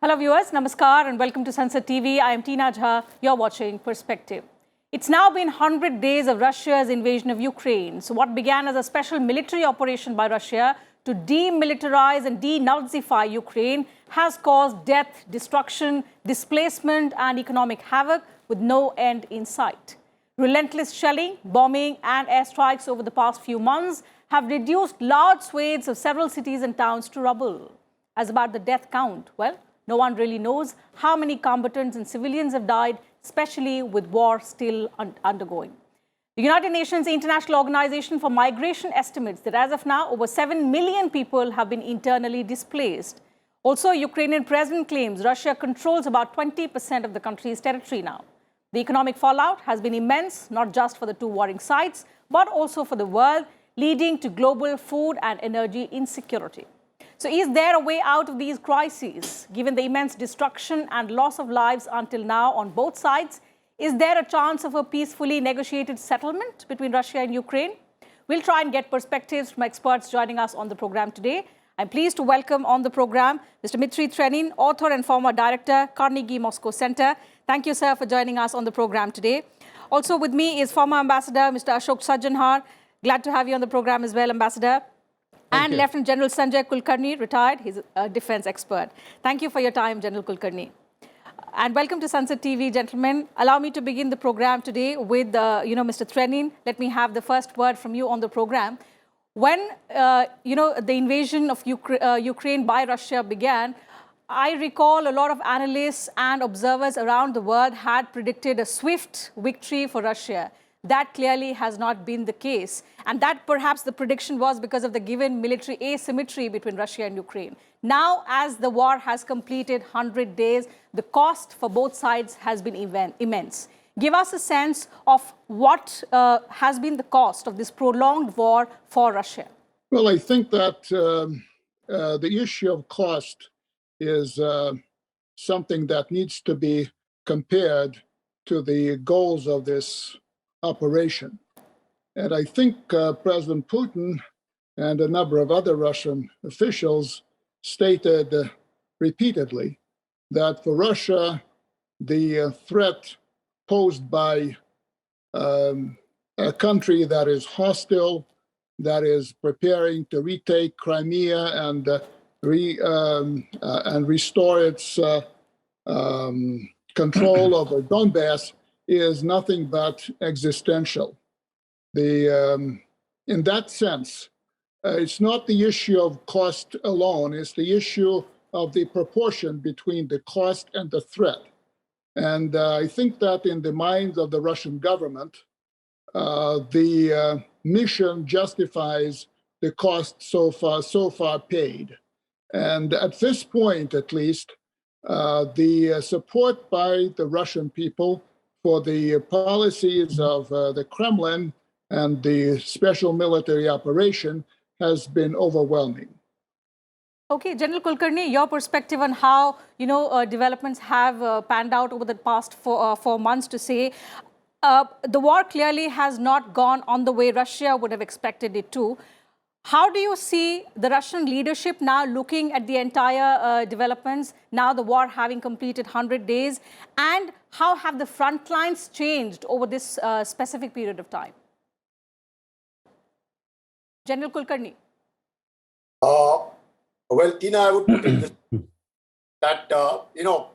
Hello viewers, Namaskar and welcome to Sansad TV. I am Tina Jha. You're watching Perspective. It's now been 100 days of Russia's invasion of Ukraine. So what began as a special military operation by Russia to demilitarize and denazify Ukraine has caused death, destruction, displacement and economic havoc with no end in sight. Relentless shelling, bombing and airstrikes over the past few months have reduced large swathes of several cities and towns to rubble. As about the death count, well, no one really knows how many combatants and civilians have died, especially with war still undergoing. The United Nations International Organization for Migration estimates that as of now, over 7 million people have been internally displaced. Also, Ukrainian President claims Russia controls about 20% of the country's territory now. The economic fallout has been immense, not just for the two warring sides, but also for the world, leading to global food and energy insecurity. So is there a way out of these crises, given the immense destruction and loss of lives until now on both sides? Is there a chance of a peacefully negotiated settlement between Russia and Ukraine? We'll try and get perspectives from experts joining us on the program today. I'm pleased to welcome on the program Mr. Dmitry Trenin, author and former director, Carnegie Moscow Center. Thank you, sir, for joining us on the program today. Also with me is former Ambassador Mr. Ashok Sajjanhar. Glad to have you on the program as well, Ambassador. And Lieutenant General Sanjay Kulkarni, retired. He's a defense expert. Thank you for your time, General Kulkarni. And welcome to Sansad TV, gentlemen. Allow me to begin the program today with, Mr. Trenin. Let me have the first word from you on the program. When, the invasion of Ukraine by Russia began, I recall a lot of analysts and observers around the world had predicted a swift victory for Russia. That clearly has not been the case. And that perhaps the prediction was because of the given military asymmetry between Russia and Ukraine. Now, as the war has completed 100 days, the cost for both sides has been immense. Give us a sense of what has been the cost of this prolonged war for Russia. Well, I think that the issue of cost is something that needs to be compared to the goals of this operation. And I think President Putin and a number of other Russian officials stated repeatedly that for Russia, the threat posed by a country that is hostile, that is preparing to retake Crimea and restore its control over Donbass is nothing but existential. In that sense, it's not the issue of cost alone, it's the issue of the proportion between the cost and the threat. And I think that in the minds of the Russian government, the mission justifies the cost so far paid. And at this point, at least, the support by the Russian people for the policies of the Kremlin and the special military operation has been overwhelming. Okay, General Kulkarni, your perspective on how developments have panned out over the past 4 months to say the war clearly has not gone on the way Russia would have expected it to. How do you see the Russian leadership now looking at the entire developments, now the war having completed 100 days, and how have the front lines changed over this specific period of time? General Kulkarni. Well, Tina, I would put it this that,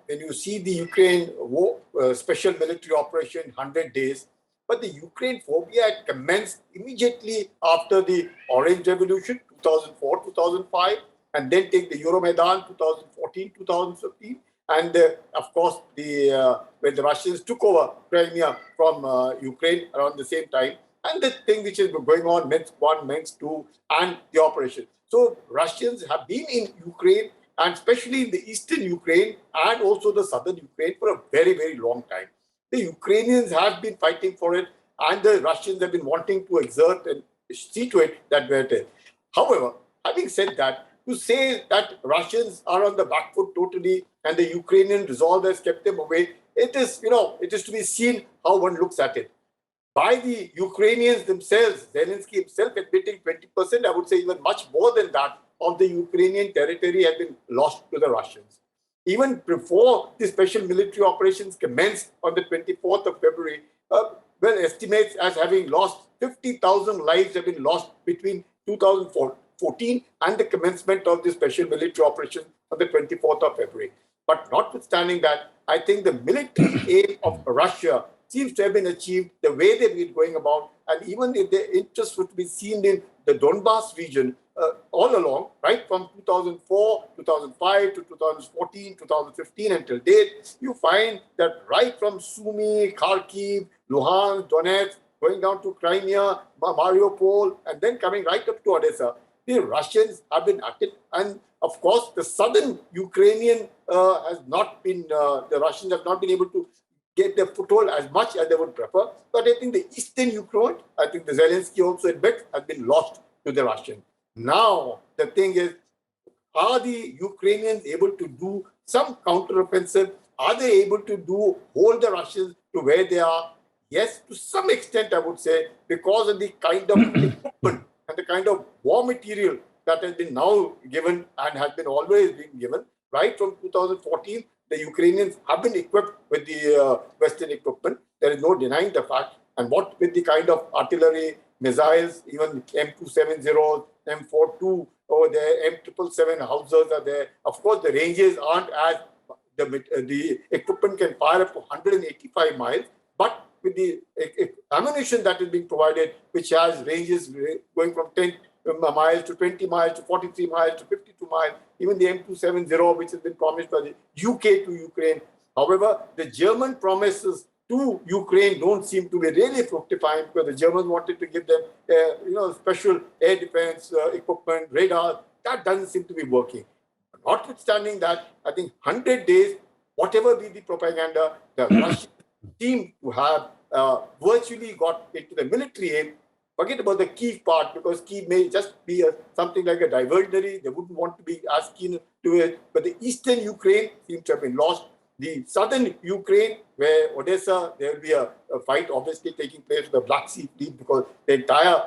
when you see the Ukraine war, special military operation 100 days, but the Ukraine phobia had commenced immediately after the Orange Revolution, 2004, 2005, and then take the Euromaidan, 2014, 2015. And of course, when the Russians took over Crimea from Ukraine around the same time, and the thing which is going on, Minsk 1, Minsk 2, and the operation. So Russians have been in Ukraine, and especially in the eastern Ukraine and also the southern Ukraine for a very, very long time. The Ukrainians have been fighting for it, and the Russians have been wanting to exert and see to it that we're there. However, having said that, to say that Russians are on the back foot totally and the Ukrainian resolve has kept them away, it is to be seen how one looks at it. By the Ukrainians themselves, Zelensky himself admitting 20%, I would say even much more than that, of the Ukrainian territory had been lost to the Russians. even before the special military operations commenced on the 24th of February, estimates as having lost 50,000 lives have been lost between 2014 and the commencement of the special military operation on the 24th of February. But notwithstanding that, I think the military aim of Russia seems to have been achieved the way they've been going about. And even if their interest would be seen in the Donbass region all along, right from 2004, 2005 to 2014, 2015 until date, you find that right from Sumy, Kharkiv, Luhansk, Donetsk, going down to Crimea, Mariupol, and then coming right up to Odessa, the Russians have been at it. And of course, the southern Ukrainian the Russians have not been able to get their foothold as much as they would prefer. But I think the eastern Ukraine, I think the Zelensky also admits, has been lost to the Russians. Now, the thing is, are the Ukrainians able to do some counteroffensive? Are they able to hold the Russians to where they are? Yes, to some extent, I would say, because of the kind of equipment and the kind of war material that has been now given and has been always been given. Right from 2014, the Ukrainians have been equipped with the Western equipment. There is no denying the fact. And what with the kind of artillery, missiles, even M270, M42, or the M777 Howitzers are there. Of course, the ranges aren't as the equipment can fire up to 185 miles, but with the ammunition that is being provided, which has ranges going from 10 miles to 20 miles to 43 miles to 52 miles, even the M270, which has been promised by the UK to Ukraine. However, the German promises to Ukraine don't seem to be really fructifying, because the Germans wanted to give them, special air defense equipment, radar. That doesn't seem to be working. Notwithstanding that, I think 100 days, whatever be the propaganda, the Russians seem to have virtually got into the military aim. Forget about the Kyiv part, because Kyiv may just be something like a diversionary. They wouldn't want to be as keen to it. But the eastern Ukraine seems to have been lost. The southern Ukraine, where Odessa, there will be a fight obviously taking place with the Black Sea Fleet, because the entire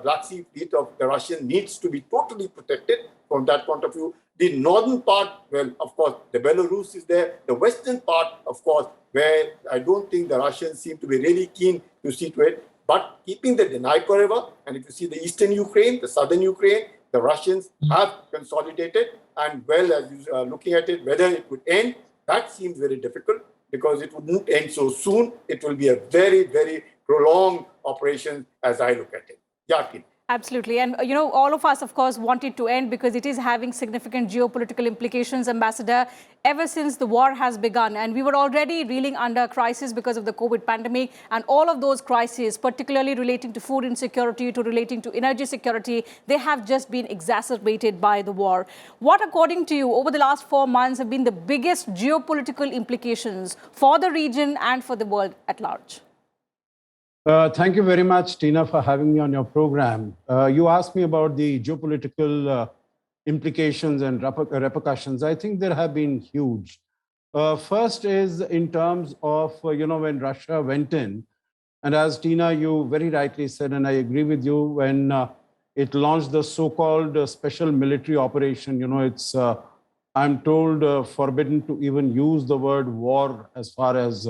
Black Sea Fleet of the Russians needs to be totally protected from that point of view. The northern part, well, of course, the Belarus is there. The western part, of course, where I don't think the Russians seem to be really keen to see to it. But keeping the Dnipro River, and if you see the eastern Ukraine, the southern Ukraine, the Russians have consolidated. And well, as you are looking at it, whether it would end, that seems very difficult, because it wouldn't end so soon. It will be a very, very prolonged operation as I look at it. Yakin. Absolutely. And, all of us, of course, want it to end, because it is having significant geopolitical implications, Ambassador, ever since the war has begun. And we were already reeling under crisis because of the COVID pandemic, and all of those crises, particularly relating to food insecurity, to relating to energy security, they have just been exacerbated by the war. What, according to you, over the last 4 months have been the biggest geopolitical implications for the region and for the world at large? Thank you very much, Tina, for having me on your program. You asked me about the geopolitical implications and repercussions. I think there have been huge. First is in terms of, when Russia went in, and as Tina, you very rightly said, and I agree with you, when it launched the so-called special military operation, it's, I'm told, forbidden to even use the word war as far as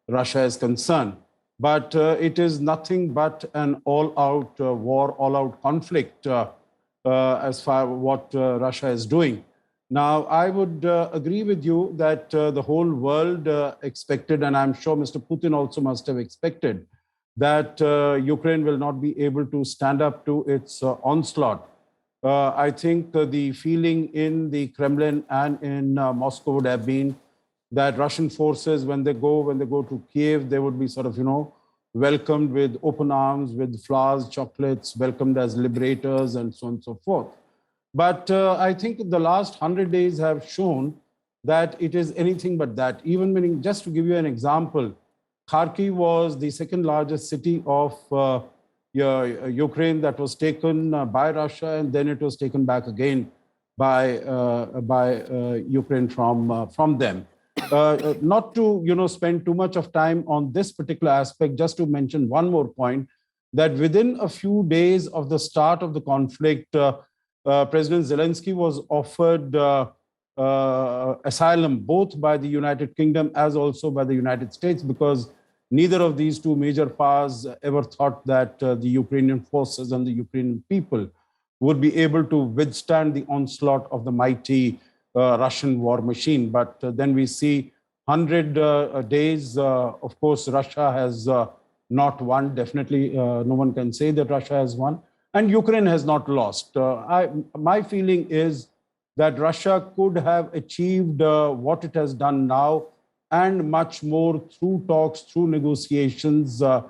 Russia is concerned. But it is nothing but an all-out war, all-out conflict as far as what Russia is doing. Now, I would agree with you that the whole world expected, and I'm sure Mr. Putin also must have expected, that Ukraine will not be able to stand up to its onslaught. I think the feeling in the Kremlin and in Moscow would have been that Russian forces, when they go to Kiev, they would be sort of, welcomed with open arms, with flowers, chocolates, welcomed as liberators, and so on and so forth. But I think the last 100 days have shown that it is anything but that. Even when, just to give you an example, Kharkiv was the second largest city of Ukraine that was taken by Russia, and then it was taken back again by Ukraine from them. Not to spend too much of time on this particular aspect, just to mention one more point, that within a few days of the start of the conflict, President Zelensky was offered asylum both by the United Kingdom as also by the United States, because neither of these two major powers ever thought that the Ukrainian forces and the Ukrainian people would be able to withstand the onslaught of the mighty Russian war machine. But then we see 100 days. Of course, Russia has not won. Definitely, no one can say that Russia has won. And Ukraine has not lost. My feeling is that Russia could have achieved what it has done now and much more through talks, through negotiations. It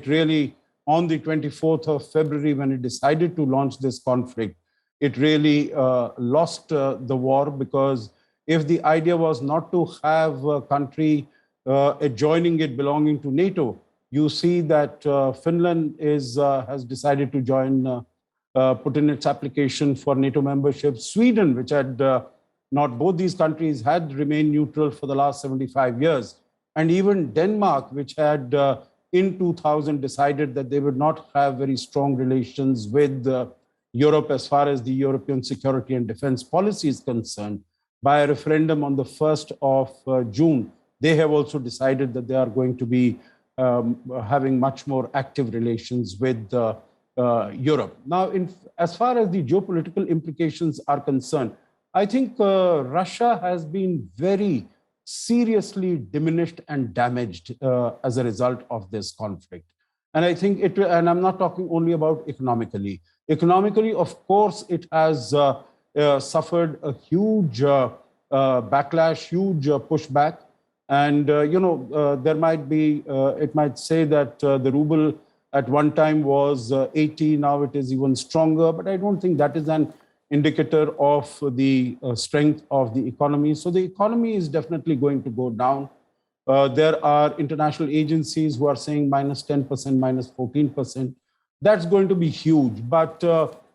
really, on the 24th of February, when it decided to launch this conflict, it really lost the war, because if the idea was not to have a country adjoining it belonging to NATO, you see that Finland has decided to join, put in its application for NATO membership. Sweden, which had not both these countries had remained neutral for the last 75 years. And even Denmark, which had in 2000 decided that they would not have very strong relations with Europe as far as the European security and defense policy is concerned, by a referendum on the 1st of June, they have also decided that they are going to be having much more active relations with Europe. Now, as far as the geopolitical implications are concerned, I think Russia has been very seriously diminished and damaged as a result of this conflict. And I think and I'm not talking only about economically. Economically, of course, it has suffered a huge backlash, huge pushback. And, there might be, it might say that the ruble at one time was 80, now it is even stronger, but I don't think that is an indicator of the strength of the economy. So the economy is definitely going to go down. There are international agencies who are saying minus 10%, minus 14%. That's going to be huge. But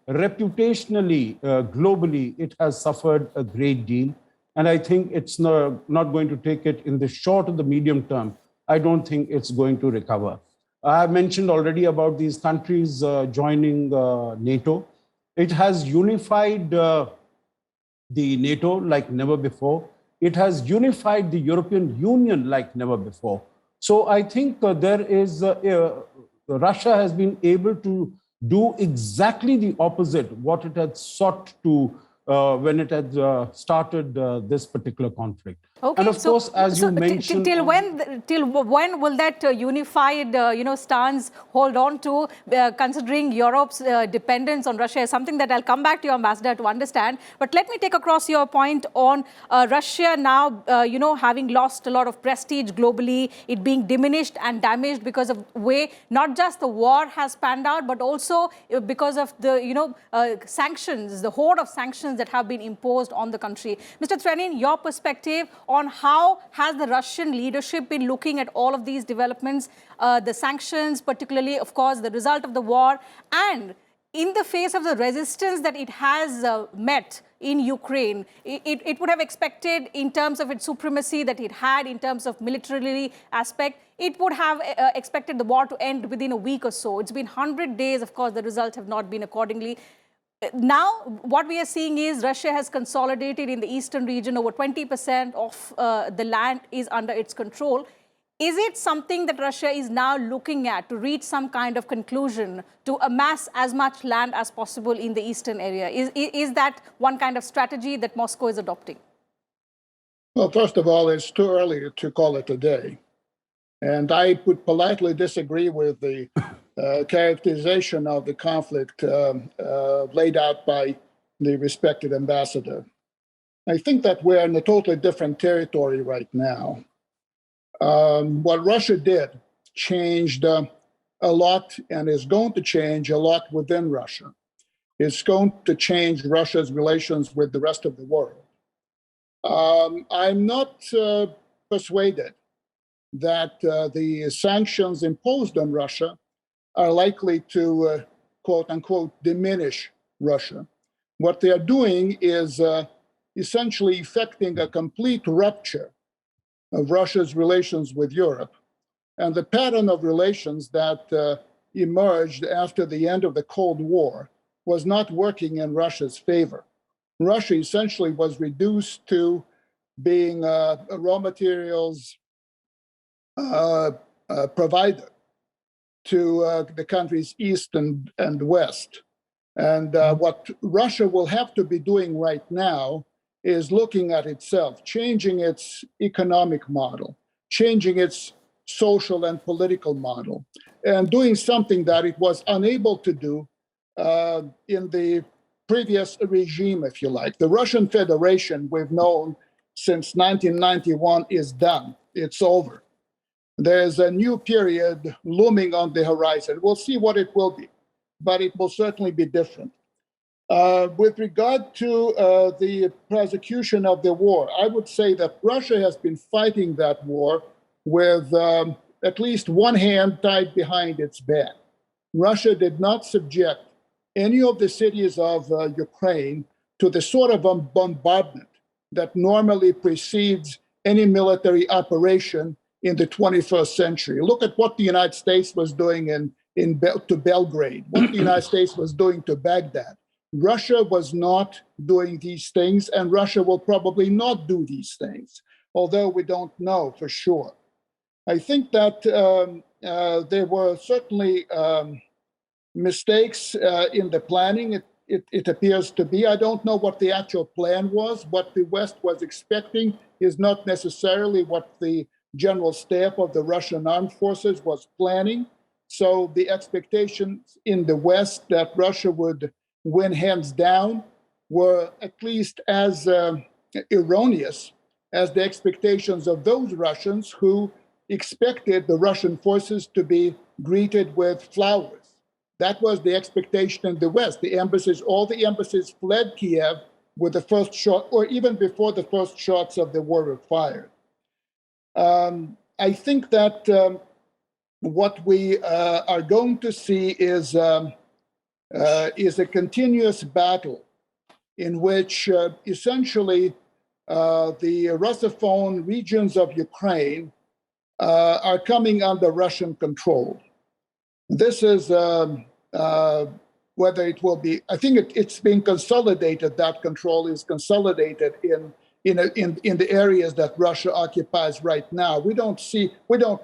reputationally, globally, it has suffered a great deal. And I think it's not going to take it in the short or the medium term. I don't think it's going to recover. I have mentioned already about these countries joining NATO. It has unified the NATO like never before. It has unified the European Union like never before. So I think Russia has been able to do exactly the opposite what it had sought to when it had started this particular conflict. Okay, and of course, as you mentioned, till when will that unified stance hold on to, considering Europe's dependence on Russia? Is something that I'll come back to you, Ambassador, to understand. But let me take across your point on Russia now, having lost a lot of prestige globally, it being diminished and damaged because of the way not just the war has panned out, but also because of the sanctions, the horde of sanctions that have been imposed on the country. Mr. Trenin, your perspective on how has the Russian leadership been looking at all of these developments, the sanctions, particularly, of course, the result of the war, and in the face of the resistance that it has met in Ukraine, it would have expected, in terms of its supremacy that it had, in terms of militarily aspect, it would have expected the war to end within a week or so. It's been 100 days. Of course, the results have not been accordingly. Now, what we are seeing is Russia has consolidated in the eastern region. Over 20% of the land is under its control. Is it something that Russia is now looking at to reach some kind of conclusion, to amass as much land as possible in the eastern area? Is that one kind of strategy that Moscow is adopting? Well, first of all, it's too early to call it a day. And I would politely disagree with the characterization of the conflict laid out by the respected ambassador. I think that we're in a totally different territory right now. What Russia did changed a lot and is going to change a lot within Russia. It's going to change Russia's relations with the rest of the world. I'm not persuaded that the sanctions imposed on Russia are likely to, quote unquote, diminish Russia. What they are doing is essentially effecting a complete rupture of Russia's relations with Europe. And the pattern of relations that emerged after the end of the Cold War was not working in Russia's favor. Russia essentially was reduced to being a raw materials provider to the countries east and west. And what Russia will have to be doing right now is looking at itself, changing its economic model, changing its social and political model, and doing something that it was unable to do in the previous regime, if you like. The Russian Federation we've known since 1991 is done. It's over. There's a new period looming on the horizon. We'll see what it will be, but it will certainly be different. With regard to the prosecution of the war, I would say that Russia has been fighting that war with at least one hand tied behind its back. Russia did not subject any of the cities of Ukraine to the sort of bombardment that normally precedes any military operation in the 21st century. Look at what the United States was doing to Belgrade, what the United States was doing to Baghdad. Russia was not doing these things, and Russia will probably not do these things, although we don't know for sure. I think that there were certainly mistakes in the planning. It appears to be. I don't know what the actual plan was. What the West was expecting is not necessarily what the General Staff of the Russian Armed Forces was planning. So the expectations in the West that Russia would win hands down were at least as erroneous as the expectations of those Russians who expected the Russian forces to be greeted with flowers. That was the expectation in the West. The embassies, all the embassies fled Kiev with the first shot, or even before the first shots of the war were fired. I think that what we are going to see is a continuous battle in which essentially the Russophone regions of Ukraine are coming under Russian control. This is whether it will be. I think it's being consolidated. That control is consolidated in the areas that Russia occupies right now. We don't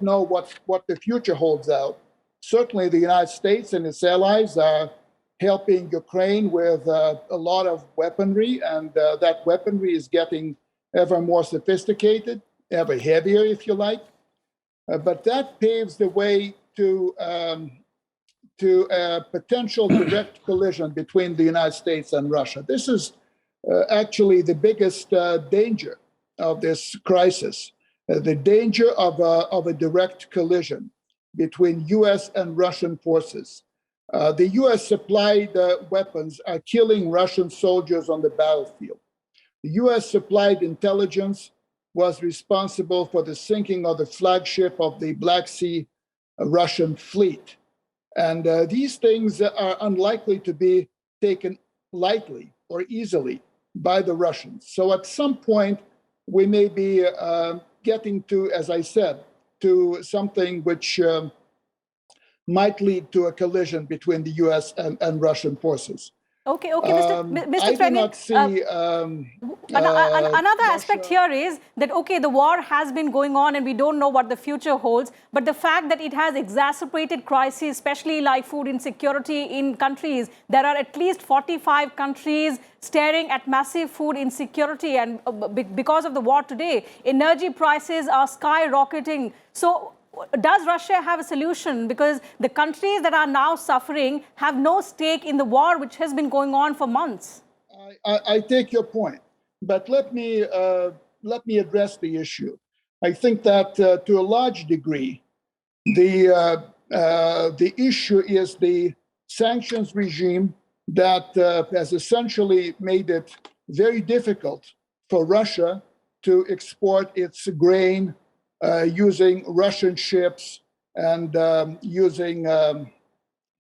know what the future holds out. Certainly, the United States and its allies are helping Ukraine with a lot of weaponry, and that weaponry is getting ever more sophisticated, ever heavier, if you like. But that paves the way to a potential direct collision between the United States and Russia. This is actually the biggest danger of this crisis, the danger of a direct collision between U.S. and Russian forces. The U.S. supplied weapons are killing Russian soldiers on the battlefield. The U.S. supplied intelligence was responsible for the sinking of the flagship of the Black Sea Russian fleet. And these things are unlikely to be taken lightly or easily by the Russians. So at some point, we may be getting to, as I said, to something which might lead to a collision between the U.S. and Russian forces. Okay, Mr. I do not see another aspect here is that, okay, the war has been going on and we don't know what the future holds, but the fact that it has exacerbated crises, especially like food insecurity in countries, there are at least 45 countries staring at massive food insecurity, and because of the war today, energy prices are skyrocketing. So does Russia have a solution? Because the countries that are now suffering have no stake in the war, which has been going on for months. I take your point, but let me address the issue. I think that to a large degree, the issue is the sanctions regime that has essentially made it very difficult for Russia to export its grain using Russian ships and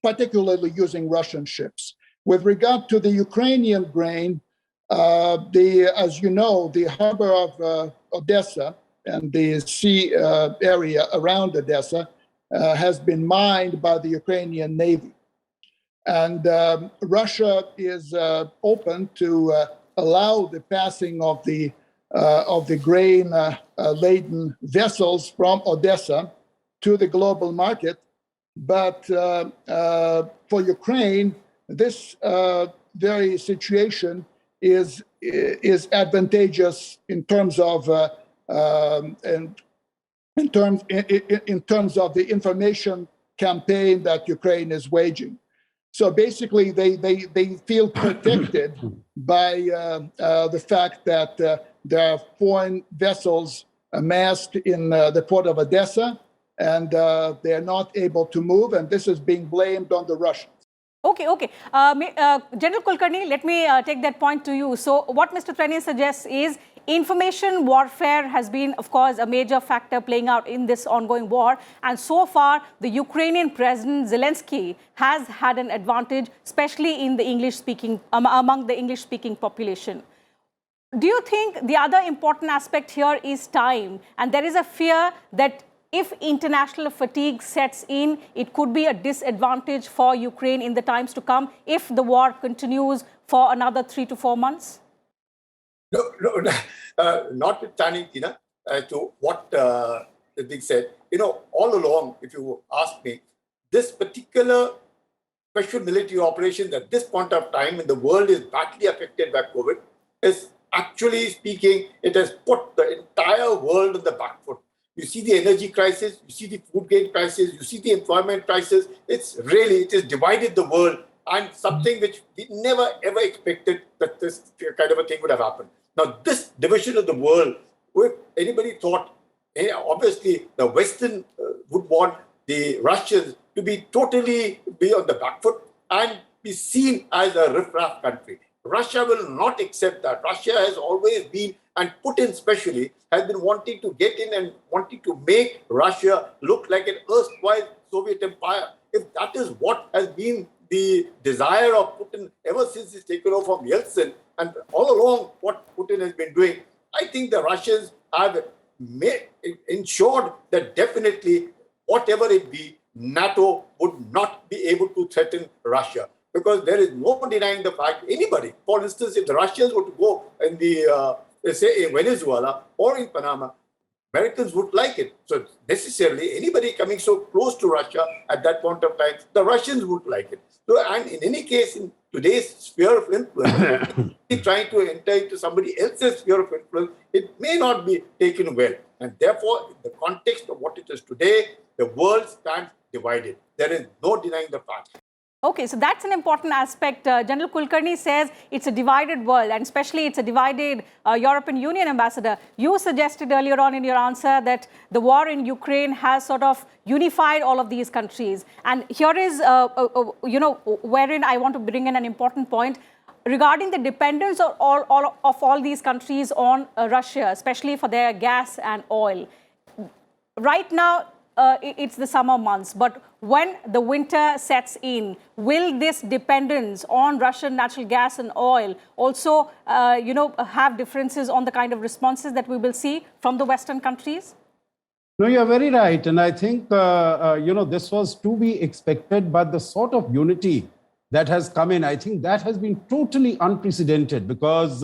particularly using Russian ships. With regard to the Ukrainian grain, as you know, the harbor of Odessa and the sea area around Odessa has been mined by the Ukrainian Navy. And Russia is open to allow the passing of the grain laden vessels from Odessa to the global market. But for Ukraine, this very situation is advantageous in terms of in terms of the information campaign that Ukraine is waging. So basically, they feel protected by the fact that there are foreign vessels amassed in the port of Odessa, and they are not able to move, and this is being blamed on the Russians. Okay. General Kulkarni, let me take that point to you. So what Mr. Trenier suggests is information warfare has been, of course, a major factor playing out in this ongoing war. And so far, the Ukrainian President Zelensky has had an advantage, especially in the English-speaking, among the English-speaking population. Do you think the other important aspect here is time? And there is a fear that if international fatigue sets in, it could be a disadvantage for Ukraine in the times to come if the war continues for another 3 to 4 months? No, notwithstanding, Tina, to what the thing said, all along, if you ask me, this particular special military operation at this point of time when the world is badly affected by COVID is actually speaking, it has put the entire world on the back foot. You see the energy crisis, you see the food grain crisis, you see the employment crisis. It has divided the world, and something which we never ever expected that this kind of a thing would have happened. Now, this division of the world, if anybody thought, obviously the Western would want the Russians to be totally on the back foot and be seen as a riff-raff country. Russia will not accept that. Russia has always been, and Putin especially, has been wanting to get in and wanting to make Russia look like an erstwhile Soviet empire. If that is what has been the desire of Putin ever since he's taken over from Yeltsin, and all along what Putin has been doing, I think the Russians have ensured that definitely, whatever it be, NATO would not be able to threaten Russia. Because there is no denying the fact, anybody, for instance, if the Russians were to go in the, say, in Venezuela or in Panama, Americans would like it. So necessarily, anybody coming so close to Russia at that point of time, the Russians would like it. So, and in any case, in today's sphere of influence, trying to enter into somebody else's sphere of influence, it may not be taken well. And therefore, in the context of what it is today, the world stands divided. There is no denying the fact. Okay, so that's an important aspect. General Kulkarni says it's a divided world, and especially it's a divided European Union ambassador. You suggested earlier on in your answer that the war in Ukraine has sort of unified all of these countries. And here is, wherein I want to bring in an important point regarding the dependence of all these countries on Russia, especially for their gas and oil. Right now, it's the summer months, but when the winter sets in, will this dependence on Russian natural gas and oil also, have differences on the kind of responses that we will see from the Western countries? No, you're very right. And I think, this was to be expected, but the sort of unity that has come in, I think that has been totally unprecedented because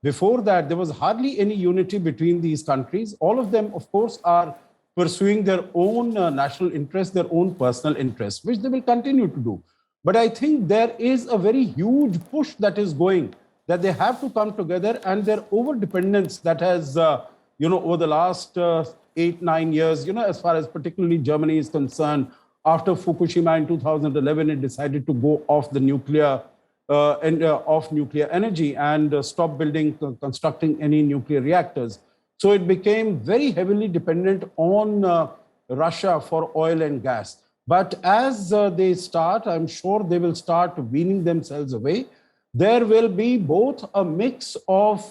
before that, there was hardly any unity between these countries. All of them, of course, are pursuing their own national interests, their own personal interests, which they will continue to do. But I think there is a very huge push that is going, that they have to come together, and their over-dependence that has, over the last 8-9 years, as far as particularly Germany is concerned, after Fukushima in 2011, it decided to go off the nuclear, off nuclear energy and stop constructing any nuclear reactors. So it became very heavily dependent on Russia for oil and gas. But as they start, I'm sure they will start weaning themselves away. There will be both a mix of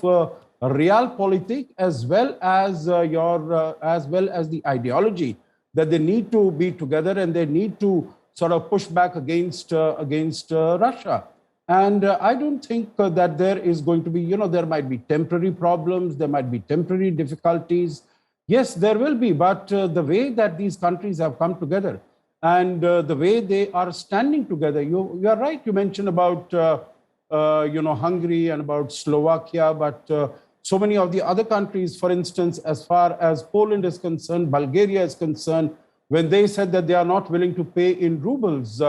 realpolitik as well as the ideology that they need to be together and they need to sort of push back against Russia. And I don't think that there is going to be, there might be temporary problems, there might be temporary difficulties. Yes, there will be, but the way that these countries have come together and the way they are standing together, you are right, you mentioned about Hungary and about Slovakia, but so many of the other countries, for instance, as far as Poland is concerned, Bulgaria is concerned, when they said that they are not willing to pay in rubles,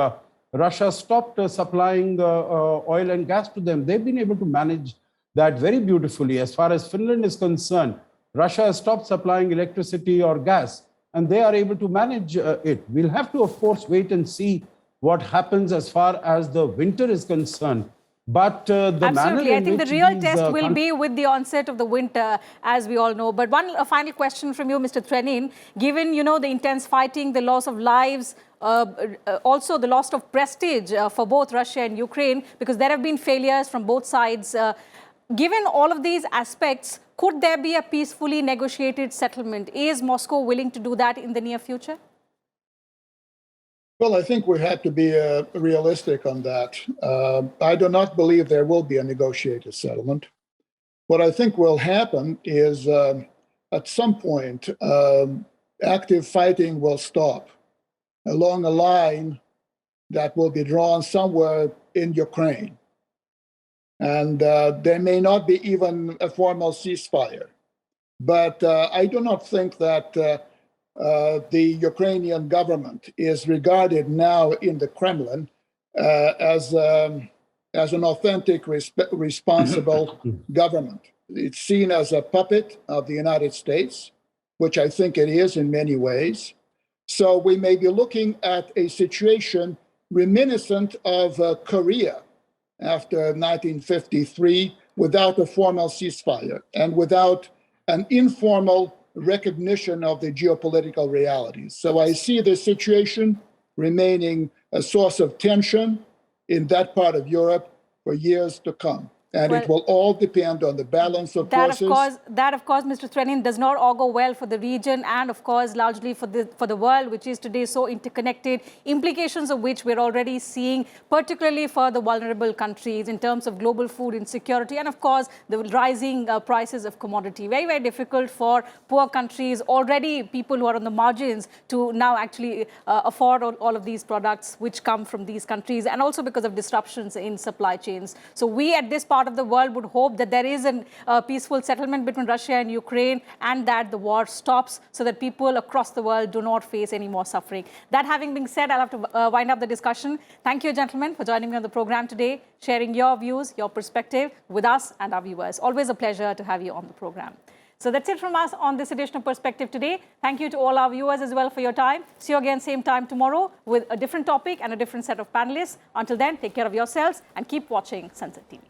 Russia stopped supplying oil and gas to them. They've been able to manage that very beautifully. As far as Finland is concerned, Russia has stopped supplying electricity or gas, and they are able to manage it. We'll have to, of course, wait and see what happens as far as the winter is concerned. But absolutely, I think the real test will be with the onset of the winter, as we all know. But one final question from you, Mr. Trenin. Given the intense fighting, the loss of lives, also the loss of prestige for both Russia and Ukraine, because there have been failures from both sides. Given all of these aspects, could there be a peacefully negotiated settlement? Is Moscow willing to do that in the near future? Well, I think we have to be realistic on that. I do not believe there will be a negotiated settlement. What I think will happen is at some point, active fighting will stop along a line that will be drawn somewhere in Ukraine. And there may not be even a formal ceasefire. But I do not think that the Ukrainian government is regarded now in the Kremlin as an authentic, responsible government. It's seen as a puppet of the United States, which I think it is in many ways. So we may be looking at a situation reminiscent of Korea after 1953 without a formal ceasefire and without an informal recognition of the geopolitical realities. So I see the situation remaining a source of tension in that part of Europe for years to come. And it will all depend on the balance of forces. That, of course, Mr. Trenin, does not augur well for the region and, of course, largely for the world, which is today so interconnected, implications of which we're already seeing, particularly for the vulnerable countries in terms of global food insecurity and, of course, the rising prices of commodity. Very, very difficult for poor countries, already people who are on the margins, to now actually afford all of these products which come from these countries, and also because of disruptions in supply chains. So we at this part of the world would hope that there is a peaceful settlement between Russia and Ukraine and that the war stops so that people across the world do not face any more suffering. That having been said, I'll have to wind up the discussion. Thank you, gentlemen, for joining me on the program today, sharing your views, your perspective with us and our viewers. Always a pleasure to have you on the program. So that's it from us on this edition of Perspective today. Thank you to all our viewers as well for your time. See you again same time tomorrow with a different topic and a different set of panelists. Until then, take care of yourselves and keep watching Sansad TV.